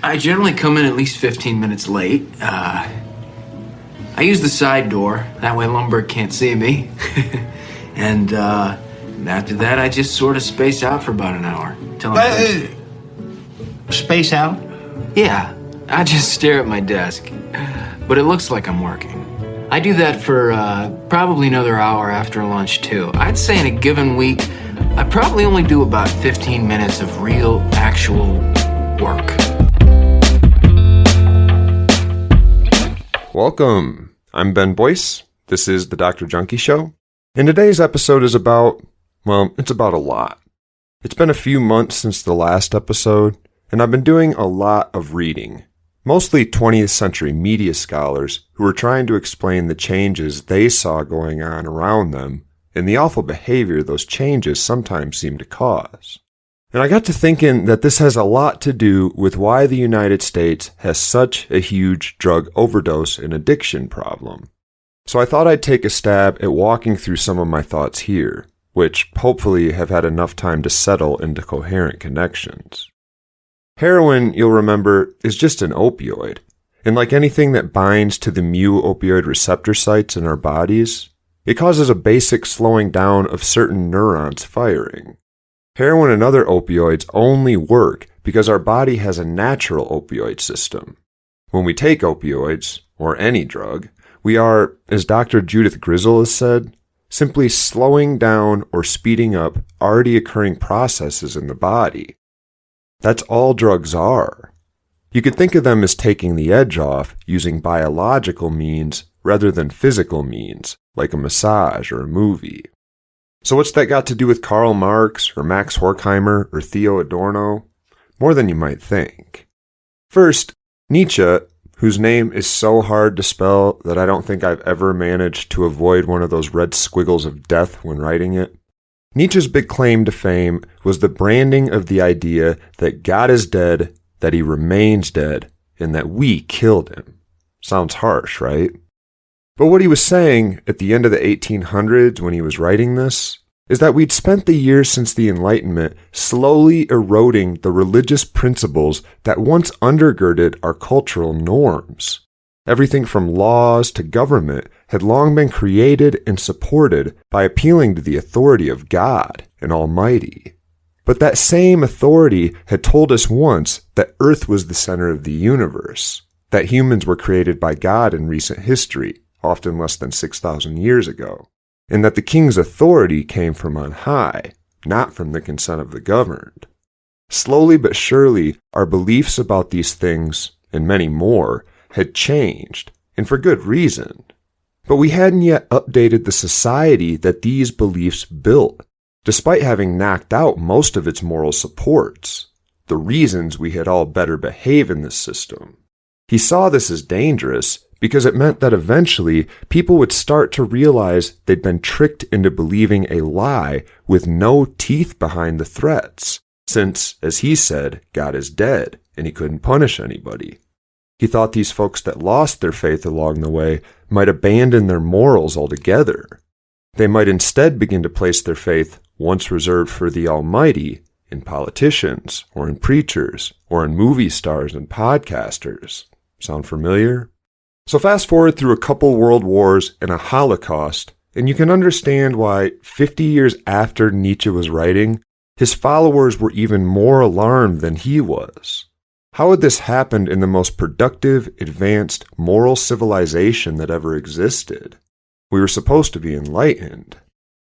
I generally come in at least 15 minutes late. I use the side door. That way Lumberg can't see me. And after that, I just sort of space out for about an hour. Till I'm Space out? Yeah, I just stare at my desk. But it looks like I'm working. I do that for probably another hour after lunch, too. I'd say in a given week, I probably only do about 15 minutes of real, actual work. Welcome. I'm Ben Boyce. This is the Dr. Junkie Show. And today's episode is about, well, it's about a lot. It's been a few months since the last episode, and I've been doing a lot of reading. Mostly 20th century media scholars who were trying to explain the changes they saw going on around them and the awful behavior those changes sometimes seem to cause. And I got to thinking that this has a lot to do with why the United States has such a huge drug overdose and addiction problem. So I thought I'd take a stab at walking through some of my thoughts here, which hopefully have had enough time to settle into coherent connections. Heroin, you'll remember, is just an opioid, and like anything that binds to the mu-opioid receptor sites in our bodies, it causes a basic slowing down of certain neurons firing. Heroin and other opioids only work because our body has a natural opioid system. When we take opioids, or any drug, we are, as Dr. Judith Grizzle has said, simply slowing down or speeding up already occurring processes in the body. That's all drugs are. You could think of them as taking the edge off using biological means rather than physical means, like a massage or a movie. So what's that got to do with Karl Marx or Max Horkheimer or Theo Adorno? More than you might think. First, Nietzsche, whose name is so hard to spell that I don't think I've ever managed to avoid one of those red squiggles of death when writing it. Nietzsche's big claim to fame was the branding of the idea that God is dead, that he remains dead, and that we killed him. Sounds harsh, right? But what he was saying at the end of the 1800s when he was writing this is that we'd spent the years since the Enlightenment slowly eroding the religious principles that once undergirded our cultural norms. Everything from laws to government had long been created and supported by appealing to the authority of God and Almighty. But that same authority had told us once that Earth was the center of the universe, that humans were created by God in recent history, often less than 6,000 years ago, and that the king's authority came from on high, not from the consent of the governed. Slowly but surely, our beliefs about these things, and many more, had changed, and for good reason. But we hadn't yet updated the society that these beliefs built, despite having knocked out most of its moral supports, the reasons we had all better behave in this system. He saw this as dangerous because it meant that eventually people would start to realize they'd been tricked into believing a lie with no teeth behind the threats, since, as he said, God is dead and he couldn't punish anybody. He thought these folks that lost their faith along the way might abandon their morals altogether. They might instead begin to place their faith, once reserved for the Almighty, in politicians, or in preachers, or in movie stars and podcasters. Sound familiar? So fast forward through a couple world wars and a Holocaust, and you can understand why 50 years after Nietzsche was writing, his followers were even more alarmed than he was. How had this happened in the most productive, advanced, moral civilization that ever existed? We were supposed to be enlightened.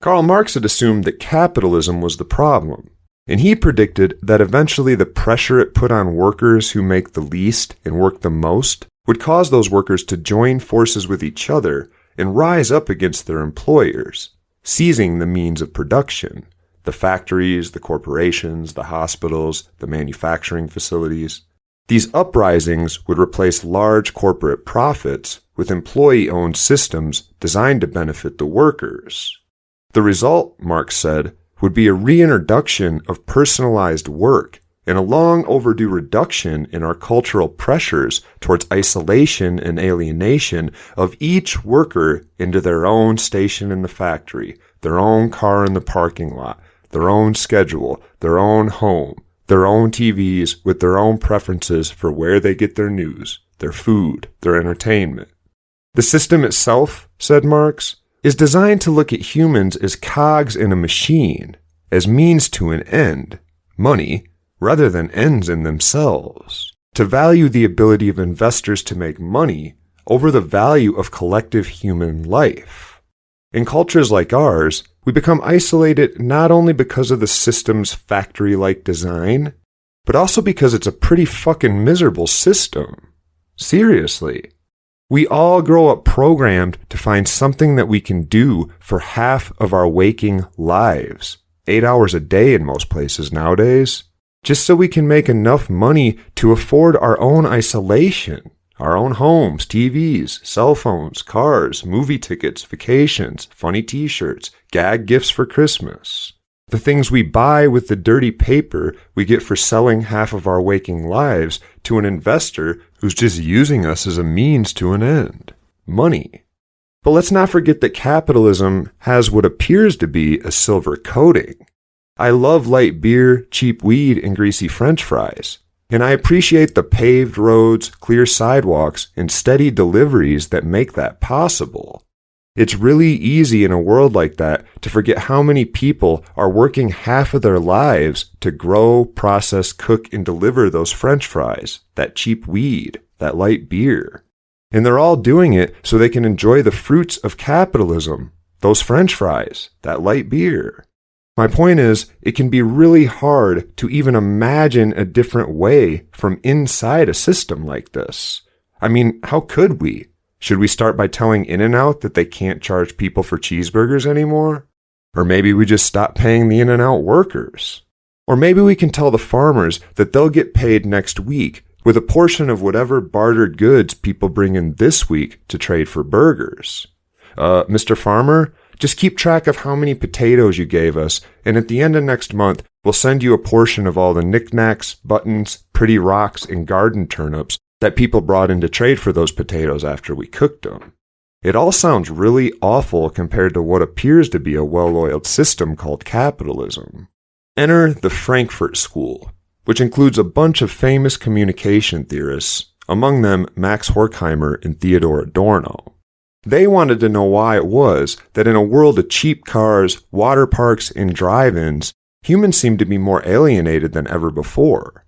Karl Marx had assumed that capitalism was the problem, and he predicted that eventually the pressure it put on workers who make the least and work the most would cause those workers to join forces with each other and rise up against their employers, seizing the means of production, the factories, the corporations, the hospitals, the manufacturing facilities. These uprisings would replace large corporate profits with employee-owned systems designed to benefit the workers. The result, Marx said, would be a reintroduction of personalized work and a long overdue reduction in our cultural pressures towards isolation and alienation of each worker into their own station in the factory, their own car in the parking lot, their own schedule, their own home, their own TVs with their own preferences for where they get their news, their food, their entertainment. The system itself, said Marx, is designed to look at humans as cogs in a machine, as means to an end, money, rather than ends in themselves, to value the ability of investors to make money over the value of collective human life. In cultures like ours, we become isolated not only because of the system's factory-like design, but also because it's a pretty fucking miserable system. Seriously. We all grow up programmed to find something that we can do for half of our waking lives, 8 hours a day in most places nowadays, just so we can make enough money to afford our own isolation, our own homes, TVs, cell phones, cars, movie tickets, vacations, funny t-shirts, gag gifts for Christmas. The things we buy with the dirty paper we get for selling half of our waking lives to an investor who's just using us as a means to an end. Money. But let's not forget that capitalism has what appears to be a silver coating. I love light beer, cheap weed, and greasy French fries. And I appreciate the paved roads, clear sidewalks, and steady deliveries that make that possible. It's really easy in a world like that to forget how many people are working half of their lives to grow, process, cook, and deliver those French fries, that cheap weed, that light beer. And they're all doing it so they can enjoy the fruits of capitalism, those French fries, that light beer. My point is, it can be really hard to even imagine a different way from inside a system like this. I mean, how could we? Should we start by telling In-N-Out that they can't charge people for cheeseburgers anymore? Or maybe we just stop paying the In-N-Out workers? Or maybe we can tell the farmers that they'll get paid next week with a portion of whatever bartered goods people bring in this week to trade for burgers. Mr. Farmer, just keep track of how many potatoes you gave us, and at the end of next month, we'll send you a portion of all the knickknacks, buttons, pretty rocks, and garden turnips that people brought in to trade for those potatoes after we cooked them. It all sounds really awful compared to what appears to be a well-oiled system called capitalism. Enter the Frankfurt School, which includes a bunch of famous communication theorists, among them Max Horkheimer and Theo Adorno. They wanted to know why it was that in a world of cheap cars, water parks, and drive-ins, humans seemed to be more alienated than ever before.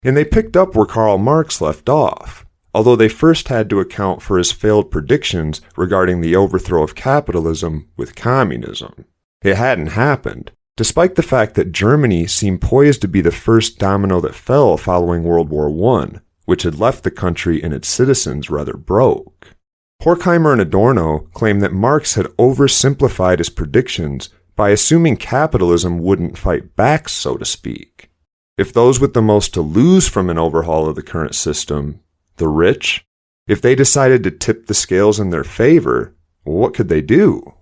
And they picked up where Karl Marx left off, although they first had to account for his failed predictions regarding the overthrow of capitalism with communism. It hadn't happened, despite the fact that Germany seemed poised to be the first domino that fell following World War I, which had left the country and its citizens rather broke. Horkheimer and Adorno claimed that Marx had oversimplified his predictions by assuming capitalism wouldn't fight back, so to speak. If those with the most to lose from an overhaul of the current system, the rich, if they decided to tip the scales in their favor, what could they do?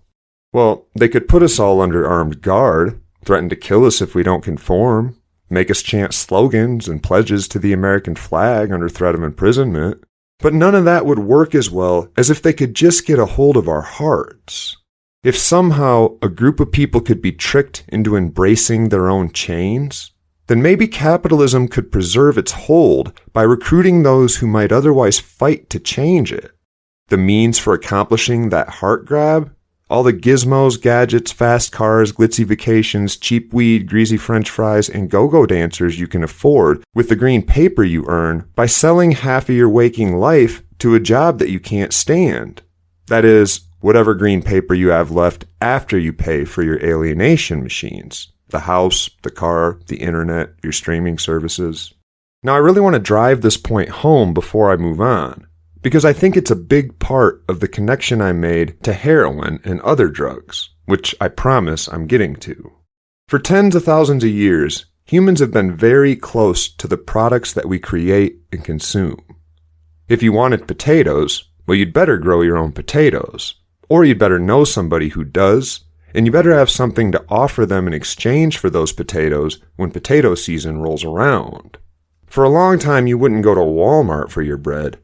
Well, they could put us all under armed guard, threaten to kill us if we don't conform, make us chant slogans and pledges to the American flag under threat of imprisonment. But none of that would work as well as if they could just get a hold of our hearts. If somehow a group of people could be tricked into embracing their own chains, then maybe capitalism could preserve its hold by recruiting those who might otherwise fight to change it. The means for accomplishing that heart grab? All the gizmos, gadgets, fast cars, glitzy vacations, cheap weed, greasy French fries, and go-go dancers you can afford with the green paper you earn by selling half of your waking life to a job that you can't stand. That is, whatever green paper you have left after you pay for your alienation machines. The house, the car, the internet, your streaming services. Now, I really want to drive this point home before I move on, because I think it's a big part of the connection I made to heroin and other drugs, which I promise I'm getting to. For tens of thousands of years, humans have been very close to the products that we create and consume. If you wanted potatoes, well, you'd better grow your own potatoes, or you'd better know somebody who does, and you better have something to offer them in exchange for those potatoes when potato season rolls around. For a long time, you wouldn't go to Walmart for your bread.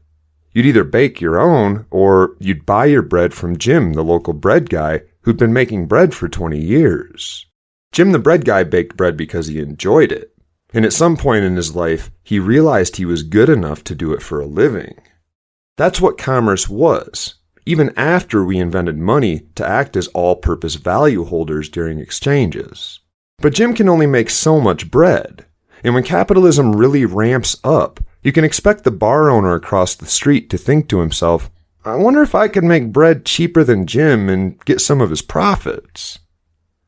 You'd either bake your own, or you'd buy your bread from Jim, the local bread guy, who'd been making bread for 20 years. Jim the bread guy baked bread because he enjoyed it. And at some point in his life, he realized he was good enough to do it for a living. That's what commerce was, even after we invented money to act as all-purpose value holders during exchanges. But Jim can only make so much bread, and when capitalism really ramps up, you can expect the bar owner across the street to think to himself, I wonder if I could make bread cheaper than Jim and get some of his profits.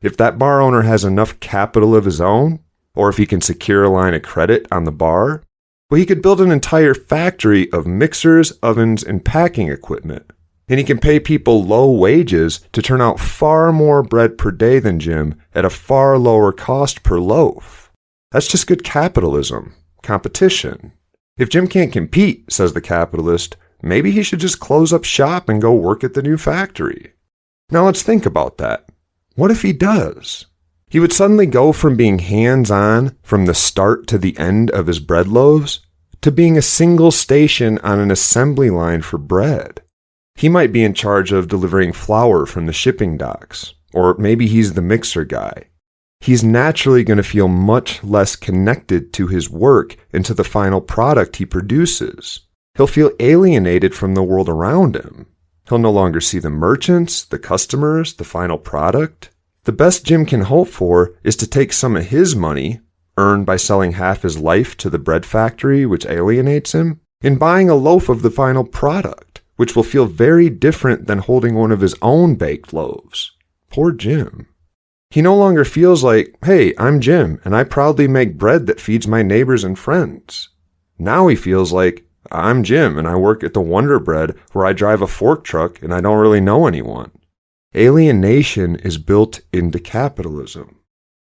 If that bar owner has enough capital of his own, or if he can secure a line of credit on the bar, well, he could build an entire factory of mixers, ovens, and packing equipment. And he can pay people low wages to turn out far more bread per day than Jim at a far lower cost per loaf. That's just good capitalism, competition. If Jim can't compete, says the capitalist, maybe he should just close up shop and go work at the new factory. Now let's think about that. What if he does? He would suddenly go from being hands-on from the start to the end of his bread loaves to being a single station on an assembly line for bread. He might be in charge of delivering flour from the shipping docks, or maybe he's the mixer guy. He's naturally going to feel much less connected to his work and to the final product he produces. He'll feel alienated from the world around him. He'll no longer see the merchants, the customers, the final product. The best Jim can hope for is to take some of his money, earned by selling half his life to the bread factory which alienates him, and buying a loaf of the final product, which will feel very different than holding one of his own baked loaves. Poor Jim. He no longer feels like, hey, I'm Jim, and I proudly make bread that feeds my neighbors and friends. Now he feels like, I'm Jim, and I work at the Wonder Bread where I drive a fork truck and I don't really know anyone. Alienation is built into capitalism.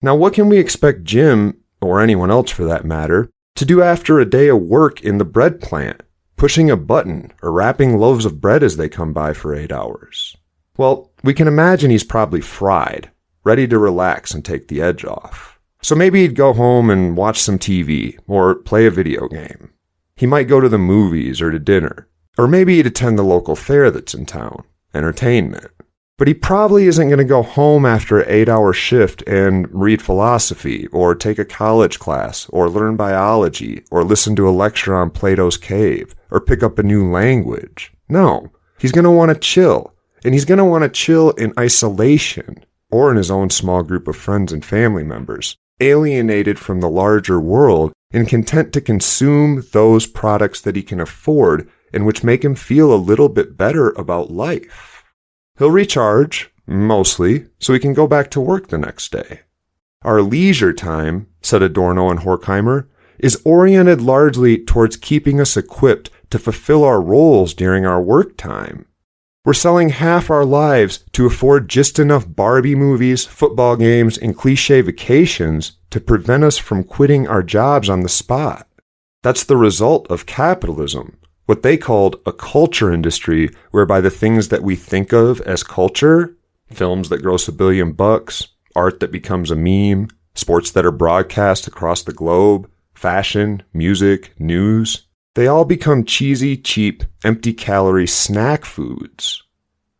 Now, what can we expect Jim, or anyone else for that matter, to do after a day of work in the bread plant, pushing a button or wrapping loaves of bread as they come by for 8 hours? Well, we can imagine he's probably fried, ready to relax and take the edge off. So maybe he'd go home and watch some TV or play a video game. He might go to the movies or to dinner, or maybe he'd attend the local fair that's in town, entertainment. But he probably isn't going to go home after an 8-hour shift and read philosophy, or take a college class, or learn biology, or listen to a lecture on Plato's cave, or pick up a new language. No, he's going to want to chill, and he's going to want to chill in isolation, or in his own small group of friends and family members, alienated from the larger world and content to consume those products that he can afford and which make him feel a little bit better about life. He'll recharge, mostly, so he can go back to work the next day. Our leisure time, said Adorno and Horkheimer, is oriented largely towards keeping us equipped to fulfill our roles during our work time. We're selling half our lives to afford just enough Barbie movies, football games, and cliché vacations to prevent us from quitting our jobs on the spot. That's the result of capitalism, what they called a culture industry, whereby the things that we think of as culture, films that gross $1 billion, art that becomes a meme, sports that are broadcast across the globe, fashion, music, news, they all become cheesy, cheap, empty-calorie snack foods.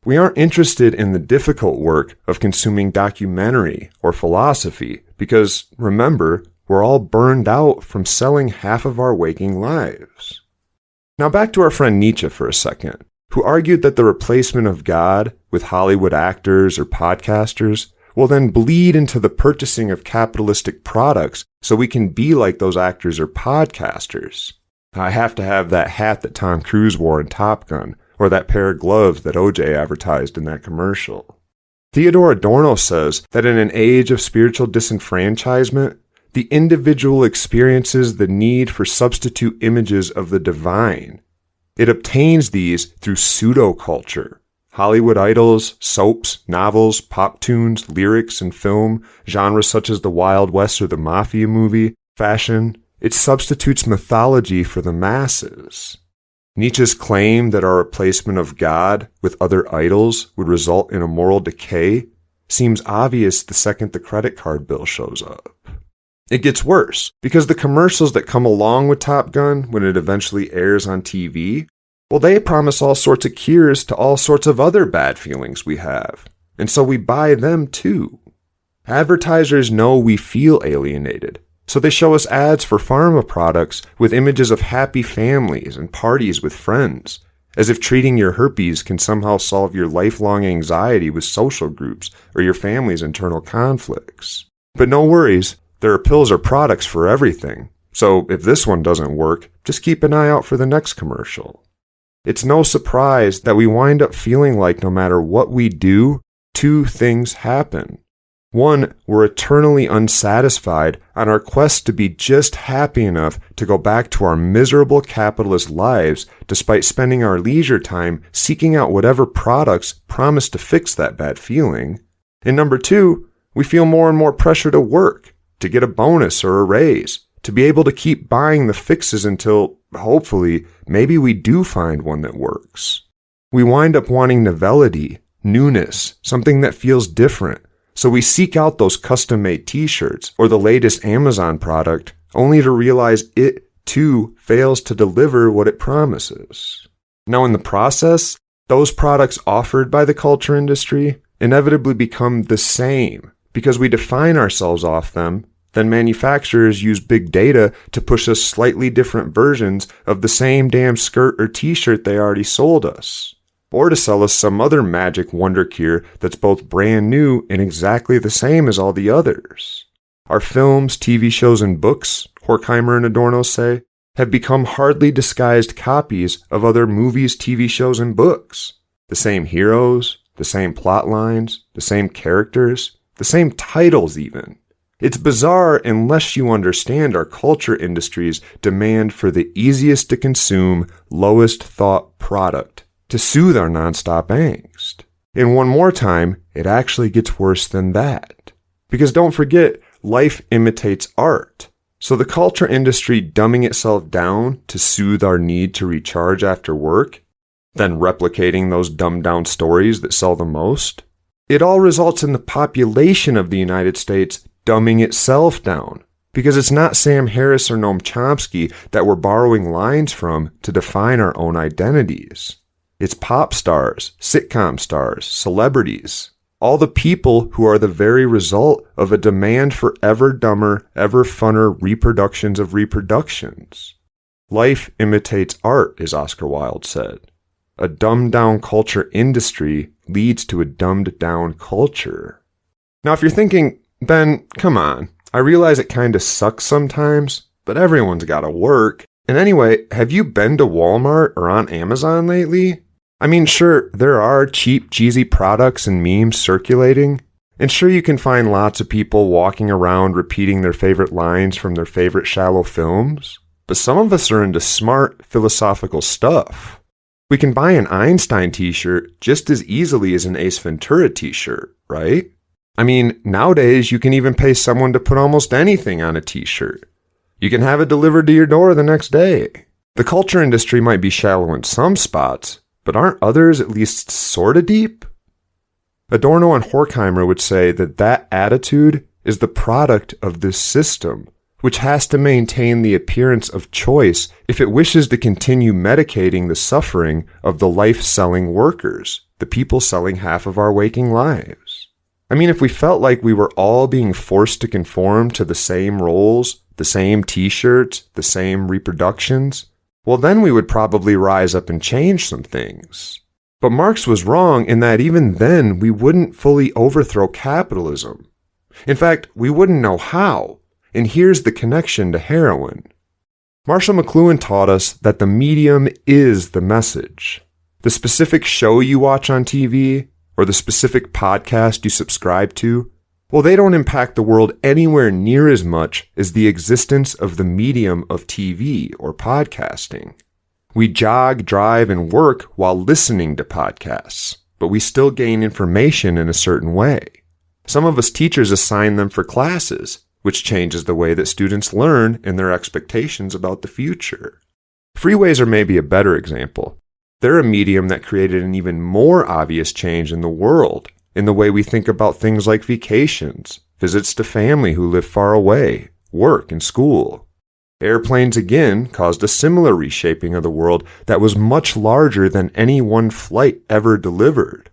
We aren't interested in the difficult work of consuming documentary or philosophy because, remember, we're all burned out from selling half of our waking lives. Now back to our friend Nietzsche for a second, who argued that the replacement of God with Hollywood actors or podcasters will then bleed into the purchasing of capitalistic products so we can be like those actors or podcasters. I have to have that hat that Tom Cruise wore in Top Gun, or that pair of gloves that OJ advertised in that commercial. Theo Adorno says that in an age of spiritual disenfranchisement, the individual experiences the need for substitute images of the divine. It obtains these through pseudo-culture. Hollywood idols, soaps, novels, pop tunes, lyrics, and film, genres such as the Wild West or the Mafia movie, fashion. It substitutes mythology for the masses. Nietzsche's claim that our replacement of God with other idols would result in a moral decay seems obvious the second the credit card bill shows up. It gets worse, because the commercials that come along with Top Gun when it eventually airs on TV, well, they promise all sorts of cures to all sorts of other bad feelings we have, and so we buy them too. Advertisers know we feel alienated, So they show us ads for pharma products with images of happy families and parties with friends, as if treating your herpes can somehow solve your lifelong anxiety with social groups or your family's internal conflicts. But no worries, there are pills or products for everything. So if this one doesn't work, just keep an eye out for the next commercial. It's no surprise that we wind up feeling like no matter what we do, two things happen. One, we're eternally unsatisfied on our quest to be just happy enough to go back to our miserable capitalist lives despite spending our leisure time seeking out whatever products promise to fix that bad feeling. And number two, we feel more and more pressure to work, to get a bonus or a raise, to be able to keep buying the fixes until, hopefully, maybe we do find one that works. We wind up wanting novelty, newness, something that feels different. So we seek out those custom-made t-shirts or the latest Amazon product, only to realize it, too, fails to deliver what it promises. Now in the process, those products offered by the culture industry inevitably become the same because we define ourselves off them. Then manufacturers use big data to push us slightly different versions of the same damn skirt or t-shirt they already sold us. Or to sell us some other magic wonder cure that's both brand new and exactly the same as all the others. Our films, TV shows, and books, Horkheimer and Adorno say, have become hardly disguised copies of other movies, TV shows, and books. The same heroes, the same plot lines, the same characters, the same titles even. It's bizarre unless you understand our culture industry's demand for the easiest to consume, lowest thought product to soothe our nonstop angst. And one more time, it actually gets worse than that. Because don't forget, life imitates art. So the culture industry dumbing itself down to soothe our need to recharge after work, then replicating those dumbed down stories that sell the most, it all results in the population of the United States dumbing itself down. Because it's not Sam Harris or Noam Chomsky that we're borrowing lines from to define our own identities. It's pop stars, sitcom stars, celebrities, all the people who are the very result of a demand for ever dumber, ever funner reproductions of reproductions. Life imitates art, as Oscar Wilde said. A dumbed-down culture industry leads to a dumbed-down culture. Now, if you're thinking, Ben, come on, I realize it kind of sucks sometimes, but everyone's got to work. And anyway, have you been to Walmart or on Amazon lately? I mean, sure, there are cheap, cheesy products and memes circulating, and sure you can find lots of people walking around repeating their favorite lines from their favorite shallow films, but some of us are into smart, philosophical stuff. We can buy an Einstein t-shirt just as easily as an Ace Ventura t-shirt, right? I mean, nowadays you can even pay someone to put almost anything on a t-shirt. You can have it delivered to your door the next day. The culture industry might be shallow in some spots, but aren't others at least sorta deep? Adorno and Horkheimer would say that that attitude is the product of this system, which has to maintain the appearance of choice if it wishes to continue medicating the suffering of the life-selling workers, the people selling half of our waking lives. I mean, if we felt like we were all being forced to conform to the same roles, the same t-shirts, the same reproductions, well, then we would probably rise up and change some things. But Marx was wrong in that even then we wouldn't fully overthrow capitalism. In fact, we wouldn't know how. And here's the connection to heroin. Marshall McLuhan taught us that the medium is the message. The specific show you watch on TV, or the specific podcast you subscribe to, well, they don't impact the world anywhere near as much as the existence of the medium of TV or podcasting. We jog, drive, and work while listening to podcasts, but we still gain information in a certain way. Some of us teachers assign them for classes, which changes the way that students learn and their expectations about the future. Freeways are maybe a better example. They're a medium that created an even more obvious change in the world, in the way we think about things like vacations, visits to family who live far away, work and school. Airplanes again caused a similar reshaping of the world that was much larger than any one flight ever delivered.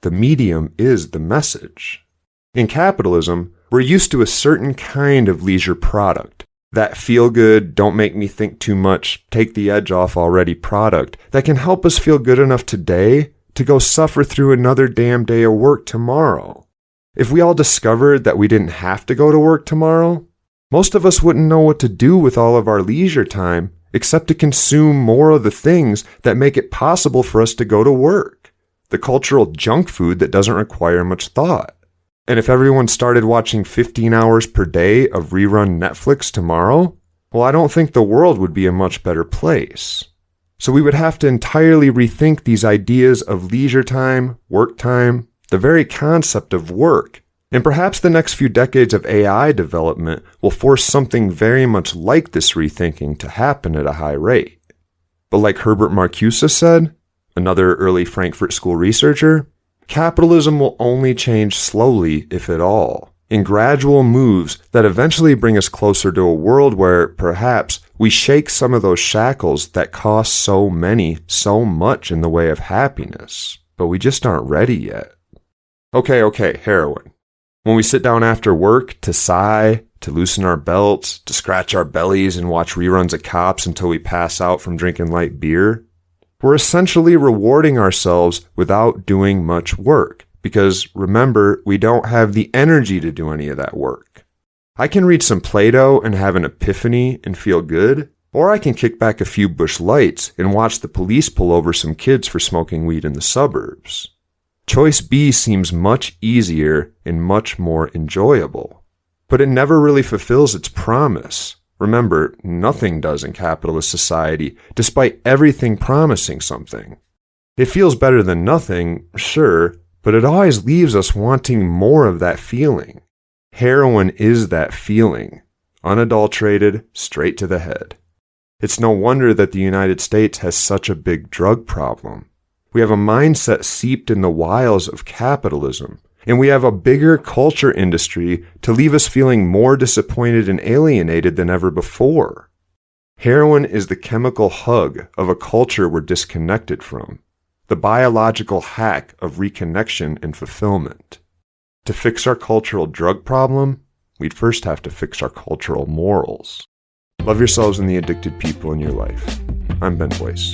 The medium is the message. In capitalism, We're used to a certain kind of leisure product. That feel-good, don't make me think too much, take the edge off already product that can help us feel good enough today to go suffer through another damn day of work tomorrow. If we all discovered that we didn't have to go to work tomorrow, most of us wouldn't know what to do with all of our leisure time except to consume more of the things that make it possible for us to go to work. The cultural junk food that doesn't require much thought. And if everyone started watching 15 hours per day of rerun Netflix tomorrow, well, I don't think the world would be a much better place. So we would have to entirely rethink these ideas of leisure time, work time, the very concept of work. And perhaps the next few decades of AI development will force something very much like this rethinking to happen at a high rate. But like Herbert Marcuse said, another early Frankfurt School researcher, capitalism will only change slowly, if at all, in gradual moves that eventually bring us closer to a world where, perhaps, we shake some of those shackles that cost so many so much in the way of happiness. But we just aren't ready yet. Okay, heroin. When we sit down after work to sigh, to loosen our belts, to scratch our bellies and watch reruns of Cops until we pass out from drinking light beer, we're essentially rewarding ourselves without doing much work, because remember, we don't have the energy to do any of that work. I can read some Plato and have an epiphany and feel good, or I can kick back a few Busch Lights and watch the police pull over some kids for smoking weed in the suburbs. Choice B seems much easier and much more enjoyable, but it never really fulfills its promise. Remember, nothing does in capitalist society, despite everything promising something. It feels better than nothing, sure, but it always leaves us wanting more of that feeling. Heroin is that feeling, unadulterated, straight to the head. It's no wonder that the United States has such a big drug problem. We have a mindset seeped in the wiles of capitalism. And we have a bigger culture industry to leave us feeling more disappointed and alienated than ever before. Heroin is the chemical hug of a culture we're disconnected from, the biological hack of reconnection and fulfillment. To fix our cultural drug problem, we'd first have to fix our cultural morals. Love yourselves and the addicted people in your life. I'm Ben Boyce.